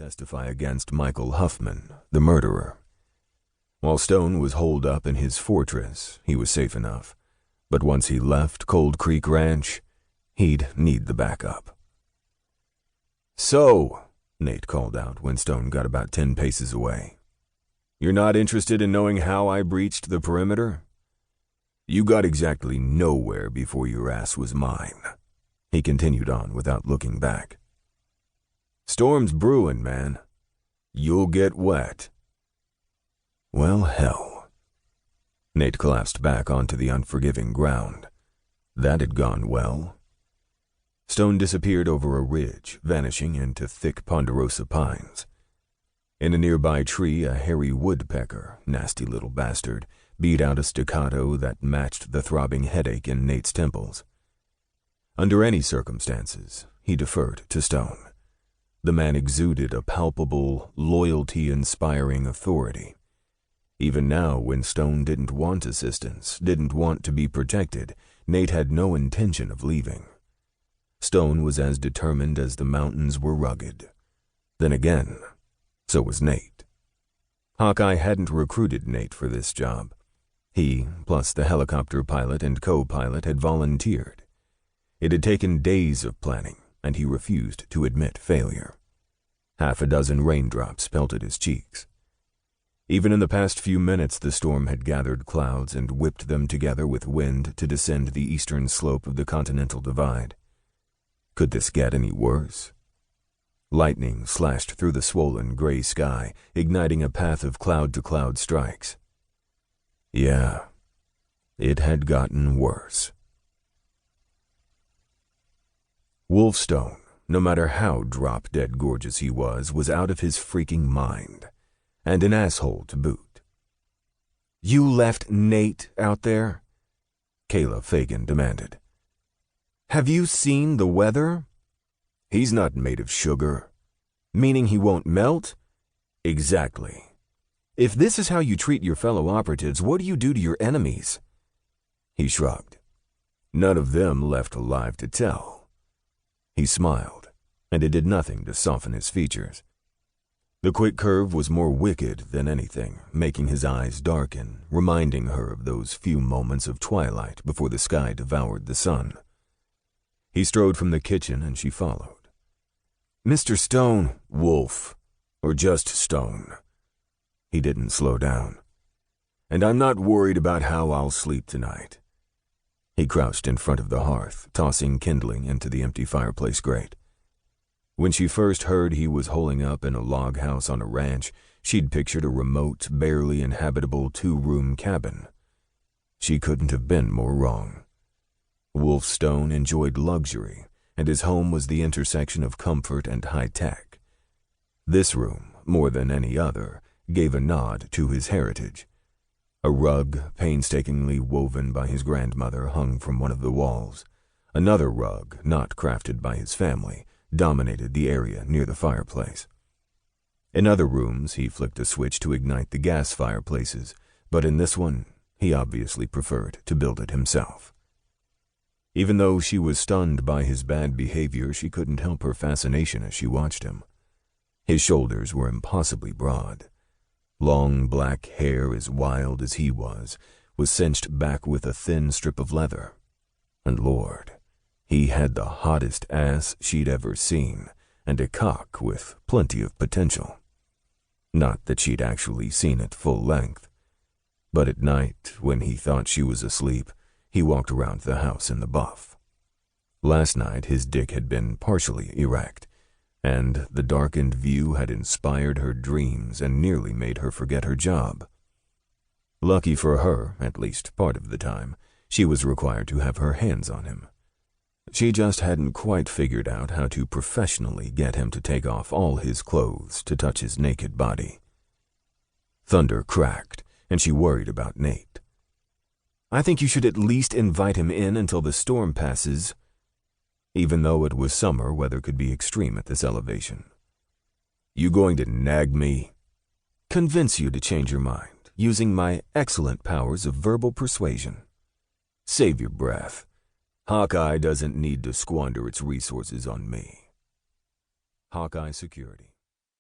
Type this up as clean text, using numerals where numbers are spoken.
testify against Michael Huffman, the murderer. While Stone was holed up in his fortress, he was safe enough, but once he left Cold Creek Ranch, he'd need the backup. "So," Nate called out when Stone got about 10 paces away, "you're not interested in knowing how I breached the perimeter? You got exactly nowhere before your ass was mine," he continued on without looking back. "Storm's brewing, man. You'll get wet." Well, hell. Nate collapsed back onto the unforgiving ground. That had gone well. Stone disappeared over a ridge, vanishing into thick ponderosa pines. In a nearby tree, a hairy woodpecker, nasty little bastard, beat out a staccato that matched the throbbing headache in Nate's temples. Under any circumstances, he deferred to Stone. The man exuded a palpable, loyalty-inspiring authority. Even now, when Stone didn't want assistance, didn't want to be protected, Nate had no intention of leaving. Stone was as determined as the mountains were rugged. Then again, so was Nate. Hawkeye hadn't recruited Nate for this job. He, plus the helicopter pilot and co-pilot, had volunteered. It had taken days of planning, and he refused to admit failure. Half a dozen raindrops pelted his cheeks. Even in the past few minutes, the storm had gathered clouds and whipped them together with wind to descend the eastern slope of the Continental Divide. Could this get any worse? Lightning slashed through the swollen gray sky, igniting a path of cloud-to-cloud strikes. Yeah, it had gotten worse. Wolfstone, no matter how drop-dead gorgeous he was out of his freaking mind. And an asshole to boot. "You left Nate out there?" Kayla Fagan demanded. "Have you seen the weather?" "He's not made of sugar." "Meaning he won't melt?" "Exactly." "If this is how you treat your fellow operatives, what do you do to your enemies?" He shrugged. "None of them left alive to tell." He smiled, and it did nothing to soften his features. The quick curve was more wicked than anything, making his eyes darken, reminding her of those few moments of twilight before the sky devoured the sun. He strode from the kitchen and she followed. "Mr. Stone." "Wolf. Or just Stone." He didn't slow down. "And I'm not worried about how I'll sleep tonight." He crouched in front of the hearth, tossing kindling into the empty fireplace grate. When she first heard he was holing up in a log house on a ranch, she'd pictured a remote, barely inhabitable 2-room cabin. She couldn't have been more wrong. Wolf Stone enjoyed luxury, and his home was the intersection of comfort and high-tech. This room, more than any other, gave a nod to his heritage. A rug, painstakingly woven by his grandmother, hung from one of the walls. Another rug, not crafted by his family, dominated the area near the fireplace. In other rooms, he flicked a switch to ignite the gas fireplaces, but in this one, he obviously preferred to build it himself. Even though she was stunned by his bad behavior, she couldn't help her fascination as she watched him. His shoulders were impossibly broad. Long black hair, as wild as he was cinched back with a thin strip of leather. And Lord, he had the hottest ass she'd ever seen, and a cock with plenty of potential. Not that she'd actually seen it full length. But at night, when he thought she was asleep, he walked around the house in the buff. Last night, his dick had been partially erect, and the darkened view had inspired her dreams and nearly made her forget her job. Lucky for her, at least part of the time, she was required to have her hands on him. She just hadn't quite figured out how to professionally get him to take off all his clothes to touch his naked body. Thunder cracked, and she worried about Nate. "I think you should at least invite him in until the storm passes." Even though it was summer, weather could be extreme at this elevation. "You going to nag me?" "Convince you to change your mind, using my excellent powers of verbal persuasion." "Save your breath. Hawkeye doesn't need to squander its resources on me." Hawkeye Security.